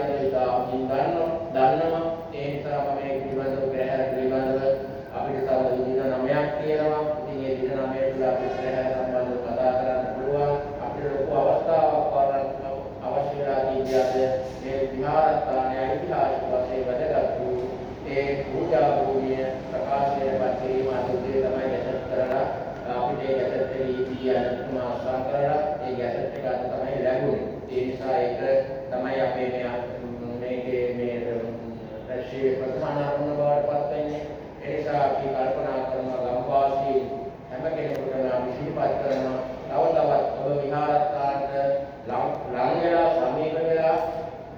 පිළිබඳව ඉතාමකින් දන්නවා. ඒ නිසා මම මේ පිළිබඳව පෙරහැර පිළිබඳව අපිට තව දින 9ක් තියෙනවා. ඉතින් ඒ දින 9 තුළ අපිට පෙරහැර සම්බන්ධව කතා කරන්න පුළුවන්. අපිට ලොකු අවස්ථාවක් වරක් අවශ්‍ය වෙලා තියෙන්නේ මේ විහාරස්ථානයේ ඓතිහාසික වශයෙන් වැදගත් වූ ඒ පූජා භූමිය ප්‍රකාශයටපත් කිරීම අනුදී තමයි ගැසට් කරලා අපිට ඒ ගැසට් එකේ ඊපීආර් මාසම් කරලා ඒ ගැසට් එක අද තමයි ලැබුණේ. ඒ නිසා ඒක තමයි අපේ මේකේ මේ රැශී ප්‍රධාන අරමුණ බවට පත් වෙන්නේ. ඒ නිසා අපි කල්පනා කරනවා ගම්වාසී හැම කෙනෙකුටම අපි සිහිපත් කරනවා තව තවත් ඔබ විහාරස්ථානට ලං වෙලා සමීප වෙලා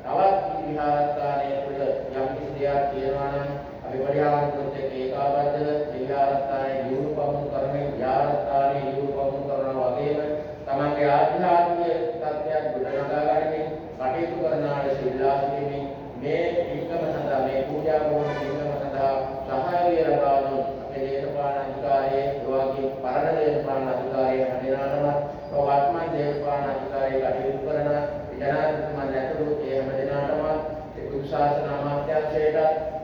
තවත් විහාරස්ථානයේ තුල යම් කිසි දෙයක් තියෙනවා නම් අපි පරිහාරකත් එක්ක ඒකාබද්ධව විහාරස්ථානයේ දියුණු පවුණු කරමින් විහාරස්ථානයේ දියුණු පවුණු කරනවා වගේම තමන්ගේ ආධ්‍යාත්මික තත්ත්වයක් ගොඩනගා ගනිමින් කටයුතු කරන ආකාරය ඉල්ලා සිටිමින් මේ පින්කම සඳහා මේ පූජා භූමිය පින්කම සඳහා සහාය ලබා දුන් අපේ දේශපාලන අධිකාරියේ එවාගේ පරණ දේශපාලන අධිකාරියේ හැමදෙනාටම වර්තමාන දේශපාලන අධිකාරියේ කටයුතු කරන ජනාධිපතිතුමන් ඇතුළු ඒ හැමදෙනාටම බුදු ශාසන අමාත්‍යාංශයට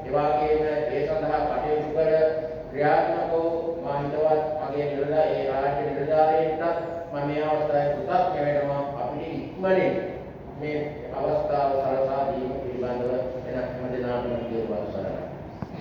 එවාගේම ඒ සඳහා කටයුතු කර ක්‍රියාත්මක වූ මා හිතවත් මගේ නිලධාරීන් ඒ රාජ්‍ය නිලධාරීන්ට මම මේ අවස්ථාවේ කෘතඥ වෙනවා අපිට ඉක්මනින් මේ අවස්ථාව සලසා